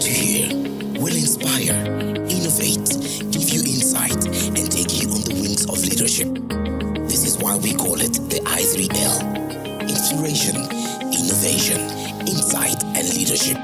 about to hear will inspire, innovate, give you insight, and take you on the wings of leadership. This is why we call it the I3L. Inspiration, innovation, insight, and leadership.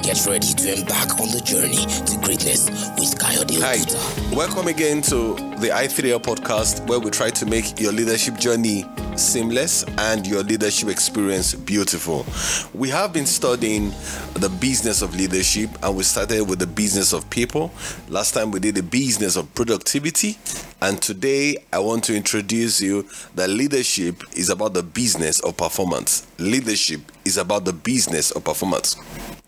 Get ready to embark on the journey to greatness with Kayode Okuta. Hi, welcome again to the I3L podcast, where we try to make your leadership journey seamless and your leadership experience beautiful. We have been studying the business of leadership, and we started with the business of people. Last time we did the business of productivity, and today I want to introduce you that leadership is about the business of performance. Leadership is about the business of performance.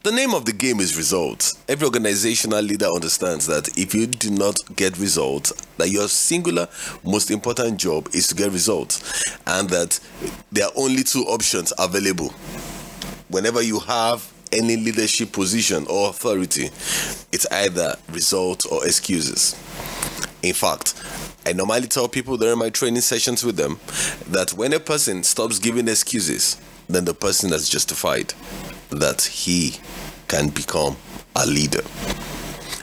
The name of the game is results. Every organizational leader understands that if you do not get results, that your singular most important job is to get results, and that there are only two options available. Whenever you have any leadership position or authority, it's either results or excuses. In fact, I normally tell people during my training sessions with them that when a person stops giving excuses, then the person is justified that he can become a leader.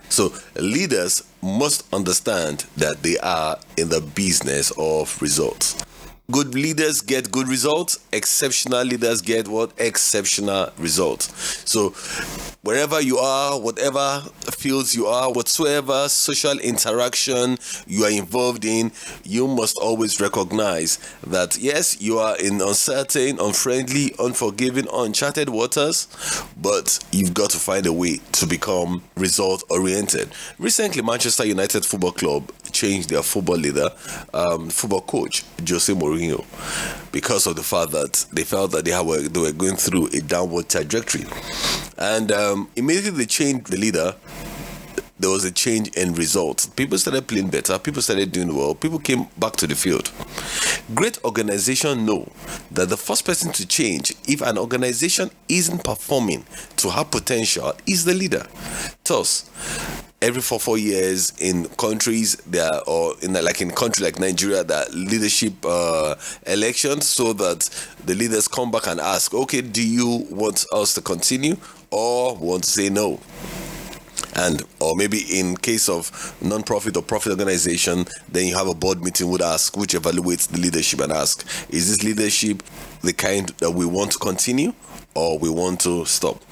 So leaders must understand that they are in the business of results. Good leaders get good results. Exceptional leaders get what? Exceptional results. So wherever you are, whatever fields you are, whatsoever social interaction you are involved in, you must always recognize that yes, you are in uncertain, unfriendly, unforgiving, uncharted waters, but you've got to find a way to become result-oriented. Recently, Manchester United Football Club changed their football leader, football coach, Jose Mourinho, because of the fact that they felt that they were going through a downward trajectory. And immediately they changed the leader, there was a change in results. People started playing better, people started doing well, people came back to the field. Great organizations know that the first person to change if an organization isn't performing to her potential is the leader. Thus, every 4 years in countries there, or in country like Nigeria, that leadership elections, so that the leaders come back and ask, okay, do you want us to continue or want to say no? And or maybe in case of non-profit or profit organization, then you have a board meeting which evaluates the leadership and ask, is this leadership the kind that we want to continue or we want to stop?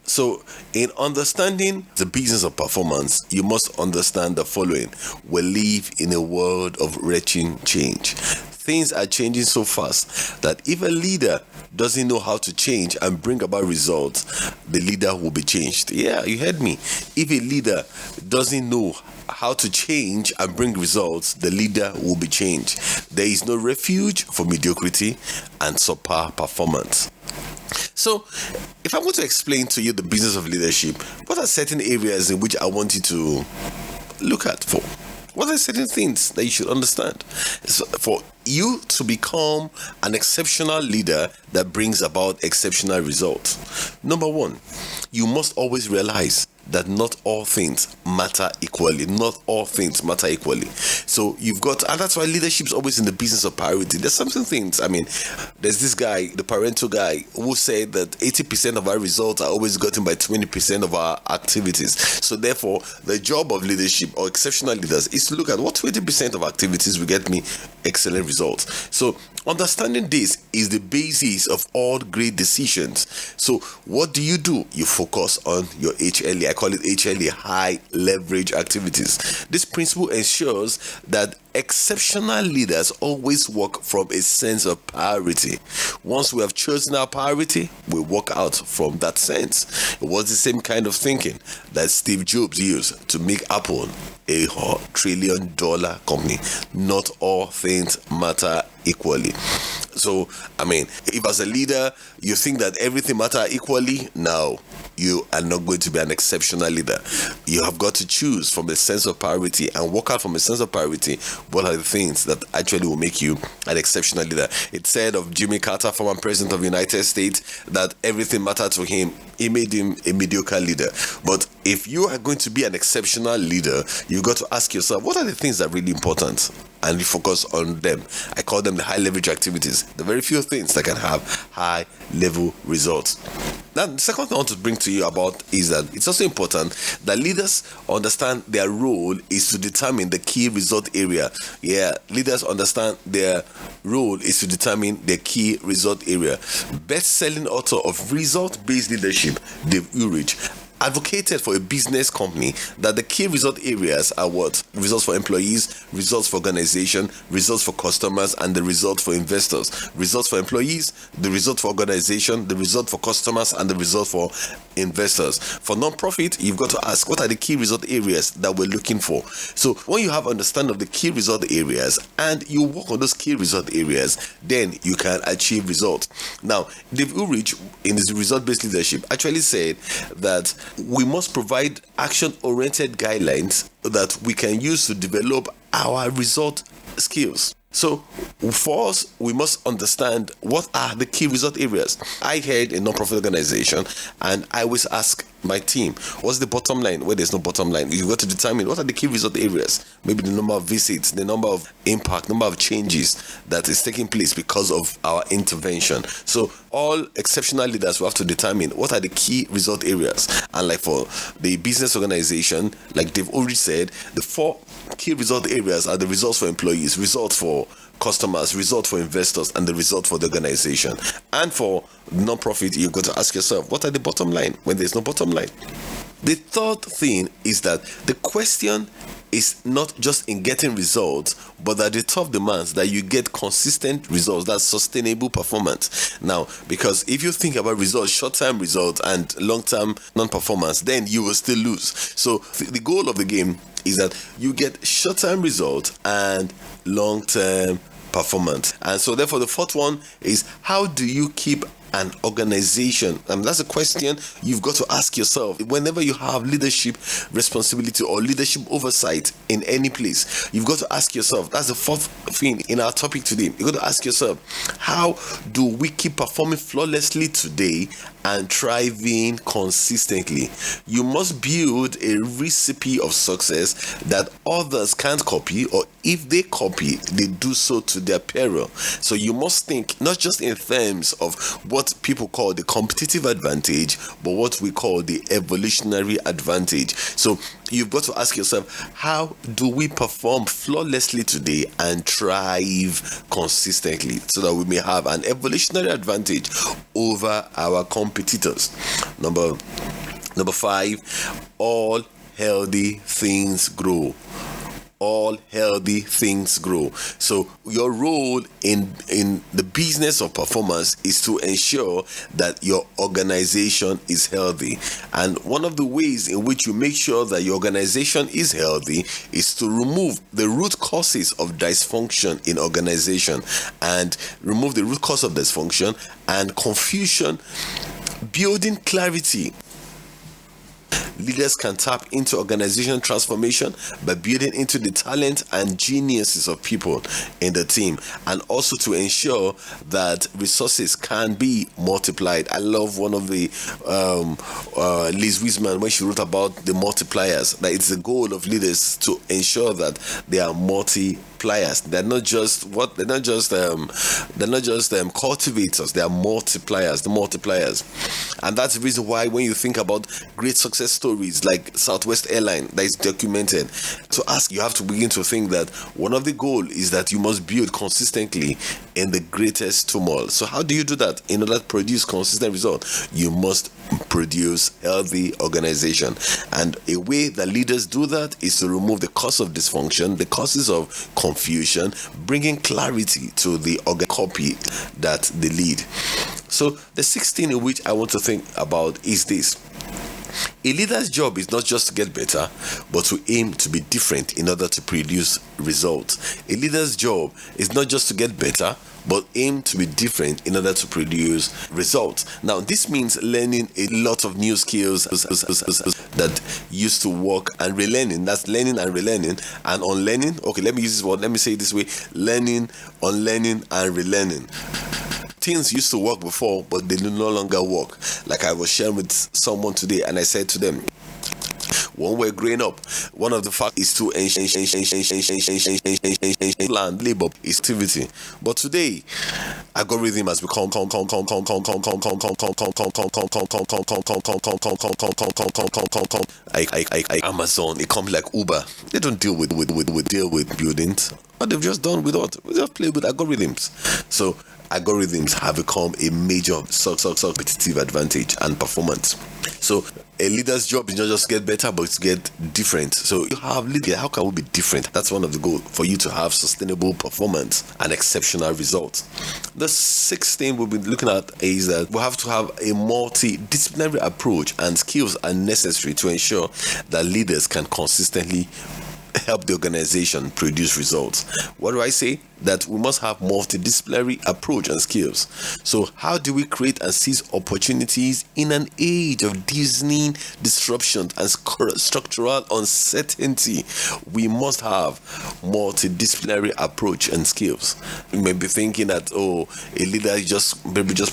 So in understanding the business of performance, you must understand the following. We live in a world of wrenching change. Things are changing so fast that if a leader doesn't know how to change and bring about results, the leader will be changed. Yeah, you heard me. If a leader doesn't know how to change and bring results, the leader will be changed. There is no refuge for mediocrity and subpar performance. So, if I want to explain to you the business of leadership, what are certain areas in which I want you to look at for? What are certain things that you should understand? So for you to become an exceptional leader that brings about exceptional results. Number one, you must always realize that not all things matter equally. Not all things matter equally. So you've got, and that's why leadership is always in the business of priority. There's some things, there's this guy, the parental guy, who said that 80% of our results are always gotten by 20% of our activities. So therefore, the job of leadership or exceptional leaders is to look at what 20% of activities will get me excellent results. So understanding this is the basis of all great decisions. So what do? You focus on your HLE. I call it HLE, high leverage activities. This principle ensures that exceptional leaders always work from a sense of priority. Once we have chosen our priority, we work out from that sense. It was the same kind of thinking that Steve Jobs used to make Apple a $1 trillion company. Not all things matter equally. So, if as a leader you think that everything matters equally, no, you are not going to be an exceptional leader. You have got to choose from a sense of priority and work out from a sense of priority what are the things that actually will make you an exceptional leader. It said of Jimmy Carter, former president of the United States, that everything mattered to him. It made him a mediocre leader. But if you are going to be an exceptional leader, you've got to ask yourself, what are the things that are really important? And you focus on them. I call them the high leverage activities. The very few things that can have high level results. Now, the second thing I want to bring to you about is that it's also important that leaders understand their role is to determine the key result area. Yeah, leaders understand their role is to determine the key result area. Best-selling author of Result-Based Leadership, Dave Ulrich, advocated for a business company that the key result areas are what? Results for employees, results for organization, results for customers, and the result for investors. Results for employees, the result for organization, the result for customers, and the result for investors. For non-profit, you've got to ask, what are the key result areas that we're looking for? So when you have understanding of the key result areas and you work on those key result areas, then you can achieve results. Now, Dave Ulrich, in his result-based leadership, actually said that we must provide action-oriented guidelines that we can use to develop our result skills. So for us, we must understand what are the key result areas. I head a non-profit organization and I always ask my team, what's the bottom line? Where there's no bottom line, you've got to determine what are the key result areas. Maybe the number of visits, the number of impact, number of changes that is taking place because of our intervention. So all exceptional leaders will have to determine what are the key result areas. And like for the business organization, like Dave Ulrich said, the 4 key result areas are the results for employees, results for customers, result for investors, and the result for the organization. And for non-profit, you've got to ask yourself, what are the bottom line when there's no bottom line? The third thing is that the question is not just in getting results, but that the top demands that you get consistent results, that's sustainable performance. Now, because if you think about results, short-term results and long-term non-performance, then you will still lose. So the goal of the game is that you get short-term results and long-term performance. And so therefore the fourth one is, how do you keep an organization? And that's a question you've got to ask yourself whenever you have leadership responsibility or leadership oversight in any place. You've got to ask yourself, that's the fourth thing in our topic today, you've got to ask yourself, how do we keep performing flawlessly today and thriving consistently? You must build a recipe of success that others can't copy, or if they copy, they do so to their peril. So you must think not just in terms of what people call the competitive advantage, but what we call the evolutionary advantage. So you've got to ask yourself, how do we perform flawlessly today and thrive consistently so that we may have an evolutionary advantage over our competitors? Number 5, all healthy things grow. All healthy things grow. So your role in the business of performance is to ensure that your organization is healthy. And one of the ways in which you make sure that your organization is healthy is to remove the root causes of dysfunction in organization, and remove the root cause of dysfunction and confusion, building clarity. Leaders can tap into organization transformation by building into the talent and geniuses of people in the team, and also to ensure that resources can be multiplied. I love one of the Liz Wiseman, when she wrote about the multipliers, that it's the goal of leaders to ensure that they are multipliers. They're not just cultivators, they are multipliers, the multipliers. And that's the reason why when you think about great success stories like Southwest Airlines that is documented, to ask, you have to begin to think that one of the goals is that you must build consistently in the greatest turmoil. So how do you do that? In order to produce consistent results, you must produce healthy organization. And a way that leaders do that is to remove the cause of dysfunction, the causes of confusion, bringing clarity to the copy that they lead. So the 6th thing in which I want to think about is this: a leader's job is not just to get better, but to aim to be different in order to produce results. A leader's job is not just to get better, but aim to be different in order to produce results. Now, this means learning a lot of new skills that used to work, and relearning. That's learning and relearning and unlearning. Okay, let me use this word. Let me say it this way: learning, unlearning, and relearning. Things used to work before, but they no longer work. Like I was sharing with someone today, and I said to them, When we're growing up, one of the facts is to land labor is activity. But today, algorithm has become Amazon, a company like Uber. They don't deal with buildings. What they've just done with what? We just play with algorithms. So algorithms have become a major competitive advantage and performance. So a leader's job is not just get better, but it's get different. So you have leader. How can we be different? That's one of the goals for you to have sustainable performance and exceptional results. The sixth thing we'll be looking at is that we have to have a multidisciplinary approach, and skills are necessary to ensure that leaders can consistently help the organization produce results. What do I say? That we must have multidisciplinary approach and skills. So how do we create and seize opportunities in an age of dizzying disruption and structural uncertainty? We must have multidisciplinary approach and skills. You may be thinking that, a leader just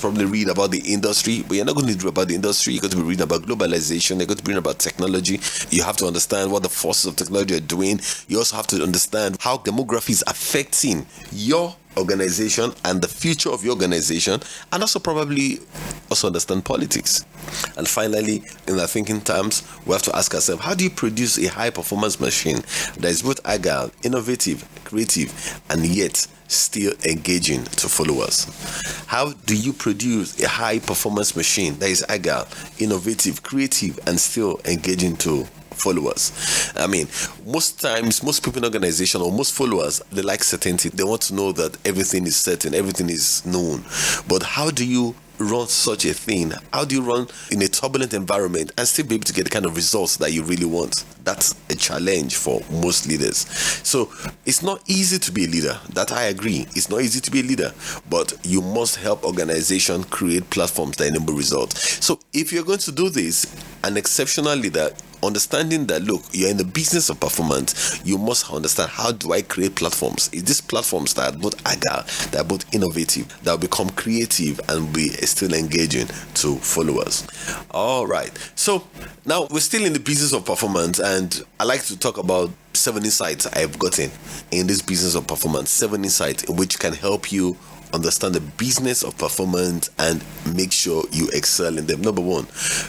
probably read about the industry, but you're not going to read about the industry. You're going to be reading about globalization. You're going to be reading about technology. You have to understand what the forces of technology are doing. You also have to understand how demography is affecting your organization and the future of your organization, and also probably also understand politics. And finally, in our thinking terms, we have to ask ourselves, how do you produce a high performance machine that is both agile, innovative, creative, and yet still engaging to followers? How do you produce a high performance machine that is agile, innovative, creative, and still engaging to followers? I mean, most times, most people in organization or most followers, they like certainty. They want to know that everything is certain, everything is known. But how do you run such a thing? How do you run in a turbulent environment and still be able to get the kind of results that you really want? That's a challenge for most leaders. So it's not easy to be a leader. That I agree. It's not easy to be a leader, but you must help organization create platforms that enable results. So if you're going to do this, an exceptional leader, understanding that, look, you're in the business of performance, you must understand, how do I create platforms? Is these platforms that are both agile, that are both innovative, that will become creative and be still engaging to followers? All right. So now we're still in the business of performance, and I like to talk about 7 insights I've gotten in this business of performance. 7 insights which can help you understand the business of performance and make sure you excel in them. Number 1,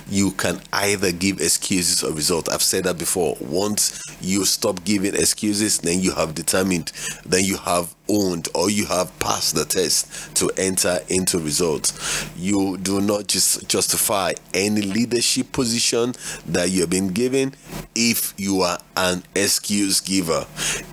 you can either give excuses or result. I've said that before. Once you stop giving excuses, then you have determined, then you have owned, or you have passed the test to enter into results. You do not just justify any leadership position that you have been given if you are an excuse giver.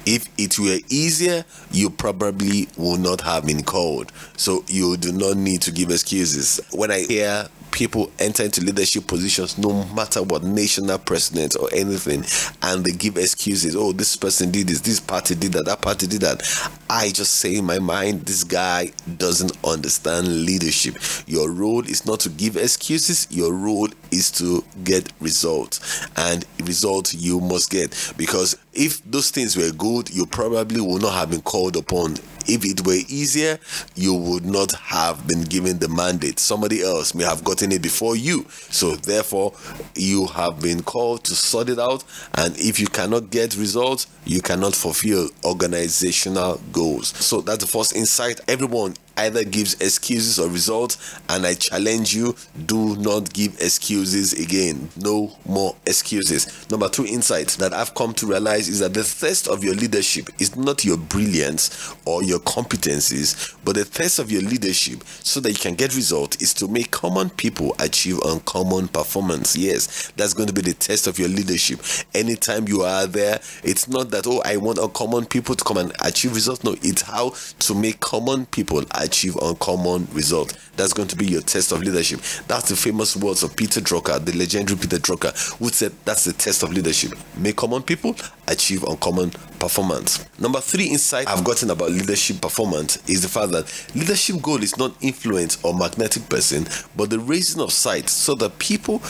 If it were easier, you probably would not have been called. So you do not need to give excuses. When I hear people enter into leadership positions, no matter what, national president or anything, and they give excuses, oh, this person did this party did that party did that, I just say in my mind, this guy doesn't understand leadership. Your role is not to give excuses. Your role is to get results, and results you must get, because if those things were good, you probably would not have been called upon. If it were easier, you would not have been given the mandate. Somebody else may have gotten it before you. So therefore, you have been called to sort it out. And if you cannot get results, you cannot fulfill organizational goals. So that's the first insight. Everyone either gives excuses or results, and I challenge you, do not give excuses again. No more excuses. Number 2 insight that I've come to realize is that the thirst of your leadership is not your brilliance or your competencies, but the thirst of your leadership so that you can get results is to make common people achieve uncommon performance. Yes, that's going to be the test of your leadership. Anytime you are there, it's not that, oh, I want uncommon people to come and achieve results. No, it's how to make common people achieve uncommon results. That's going to be your test of leadership. That's the famous words of Peter Drucker, the legendary Peter Drucker, who said that's the test of leadership. Make common people achieve uncommon performance. Number 3 insight I've gotten about leadership performance is the fact that leadership goal is not influence or magnetic person, but the raising of sight so that people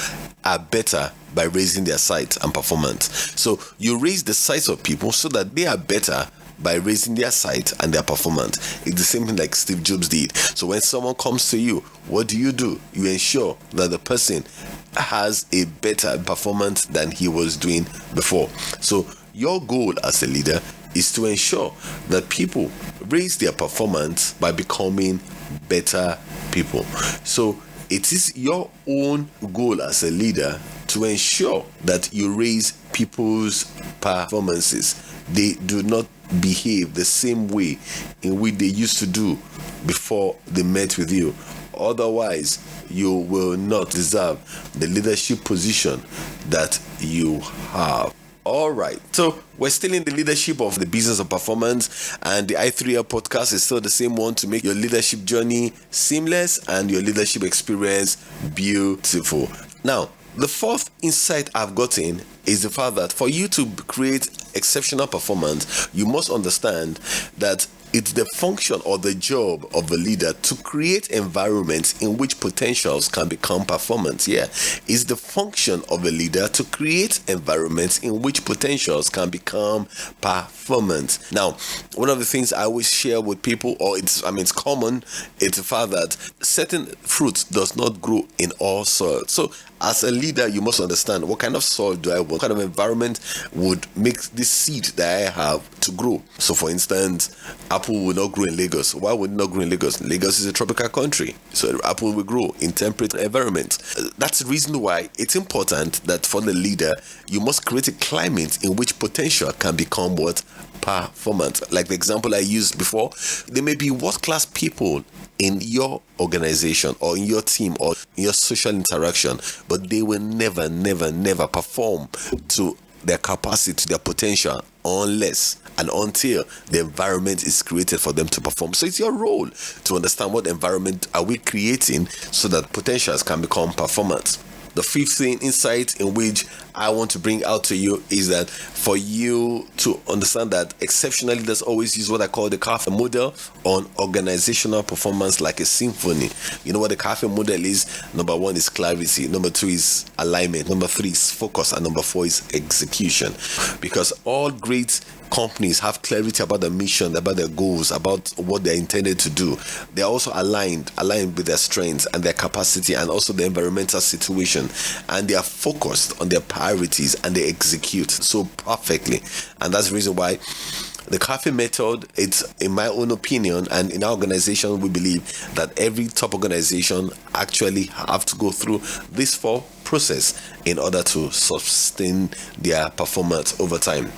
are better by raising their sight and performance. So you raise the sights of people so that they are better by raising their sight and their performance. It's the same thing like Steve Jobs did. So when someone comes to you, what do? You ensure that the person has a better performance than he was doing before. So your goal as a leader is to ensure that people raise their performance by becoming better people. So it is your own goal as a leader to ensure that you raise people's performances. They do not behave the same way in which they used to do before they met with you. Otherwise, you will not deserve the leadership position that you have. All right, so we're still in the leadership of the business of performance, and the i3L podcast is still the same one to make your leadership journey seamless and your leadership experience beautiful. Now, the fourth insight I've gotten is the fact that for you to create exceptional performance, you must understand that it's the function or the job of a leader to create environments in which potentials can become performance. Yeah, it's the function of a leader to create environments in which potentials can become performance. Now, one of the things I always share with people, or it's common, it's the fact that certain fruits does not grow in all soil. So as a leader, you must understand what kind of soil do I want, what kind of environment would make this seed that I have to grow. So for instance, apple will not grow in Lagos. Why would it not grow in Lagos? Lagos is a tropical country, so apple will grow in temperate environments. That's the reason why it's important that for the leader, you must create a climate in which potential can become what? Performance. Like the example I used before, there may be world-class people in your organization or in your team or in your social interaction, but they will never perform to their capacity, to their potential, unless and until the environment is created for them to perform. So it's your role to understand what environment are we creating so that potentials can become performance. The fifth insight in which I want to bring out to you is that for you to understand that exceptional leaders always use what I call the CAFE model on organizational performance like a symphony. You know what the CAFE model is? Number 1 is clarity. Number 2 is alignment. Number 3 is focus. And number 4 is execution. Because all great companies have clarity about their mission, about their goals, about what they're intended to do. They're also aligned with their strengths and their capacity and also the environmental situation. And they are focused on their priorities and they execute so perfectly. And that's the reason why the CAFE method, it's in my own opinion, and in our organization, we believe that every top organization actually have to go through this 4 process in order to sustain their performance over time.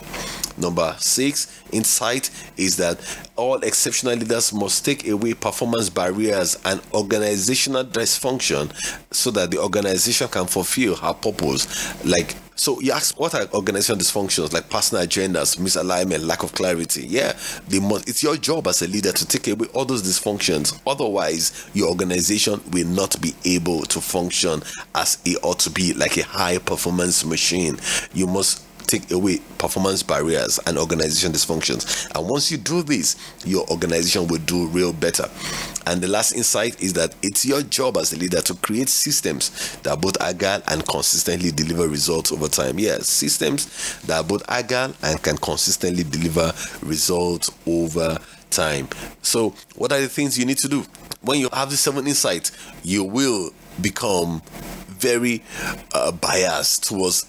Number 6 insight is that all exceptional leaders must take away performance barriers and organizational dysfunction so that the organization can fulfill her purpose. So you ask, what are organizational dysfunctions? Like personal agendas, misalignment, lack of clarity. Yeah, it's your job as a leader to take away all those dysfunctions. Otherwise, your organization will not be able to function as it ought to be, like a high performance machine. You must take away performance barriers and organization dysfunctions. And once you do this, your organization will do real better. And the last insight is that it's your job as a leader to create systems that are both agile and consistently deliver results over time. Yes, systems that are both agile and can consistently deliver results over time. So what are the things you need to do? When you have the 7 insights, you will become very biased towards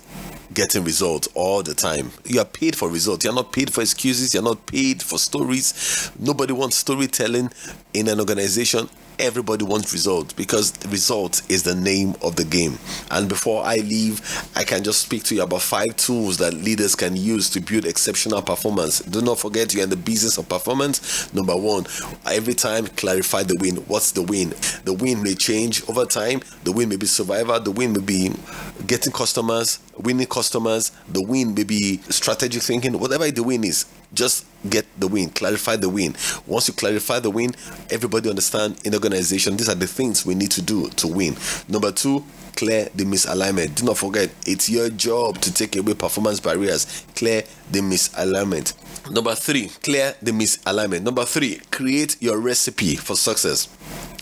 getting results all the time. You are paid for results. You're not paid for excuses. You're not paid for stories. Nobody wants storytelling in an organization. Everybody wants results because the result is the name of the game. And before I leave, I can just speak to you about 5 tools that leaders can use to build exceptional performance. Do not forget, you're in the business of performance. Number 1, every time clarify the win. What's the win? The win may change over time. The win may be survival. The win may be getting customers, winning customers. The win may be strategic thinking. Whatever the win is, just get the win, clarify the win. Once you clarify the win, everybody understand in the organization, these are the things we need to do to win. Number 2, clear the misalignment. Do not forget, it's your job to take away performance barriers. Clear the misalignment. Number 3, clear the misalignment. Number 3, create your recipe for success.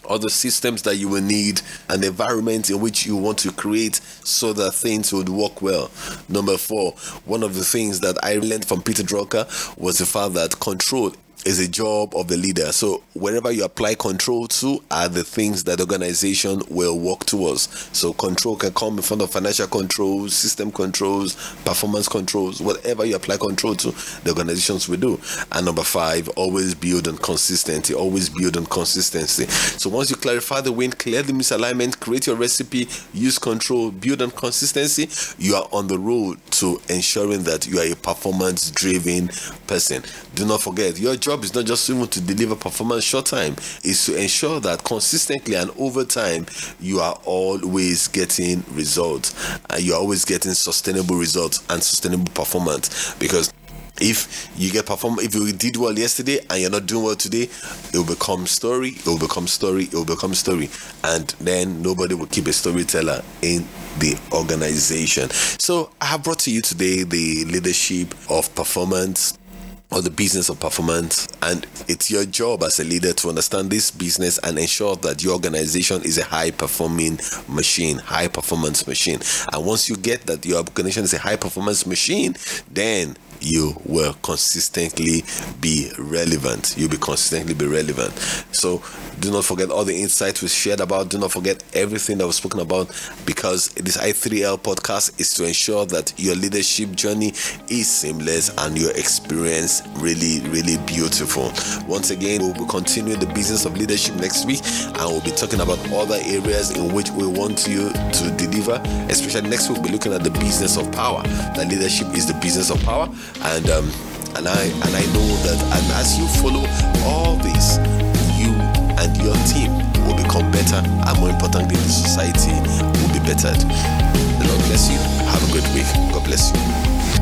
all the systems that you will need, an environment in which you want to create so that things would work well. Number 4, one of the things that I learned from Peter Drucker was the fact that control is a job of the leader. So wherever you apply control to are the things that the organization will work towards. So control can come in front of financial controls, system controls, performance controls, whatever you apply control to, the organizations will do. And number 5, always build on consistency. Always build on consistency. So once you clarify the win, clear the misalignment, create your recipe, use control, build on consistency, you are on the road to ensuring that you are a performance-driven person. Do not forget, your job is not just even to deliver performance short time, it's to ensure that consistently and over time you are always getting results, and you're always getting sustainable results and sustainable performance. Because if you if you did well yesterday and you're not doing well today, it will become story, and then nobody will keep a storyteller in the organization. So I have brought to you today the leadership of performance, or the business of performance, and it's your job as a leader to understand this business and ensure that your organization is a high performance machine. And once you get that your organization is a high performance machine, then you will consistently be relevant. So do not forget all the insights we shared about. Do not forget everything that was spoken about, because this I3L podcast is to ensure that your leadership journey is seamless and your experience really, really beautiful. Once again, we will continue the business of leadership next week, and we'll be talking about other areas in which we want you to deliver. Especially next week, we'll be looking at the business of power. That leadership is the business of power. And I know that, and as you follow all this, you and your team will become better, and more importantly, the society will be bettered. The Lord bless you. Have a great week. God bless you.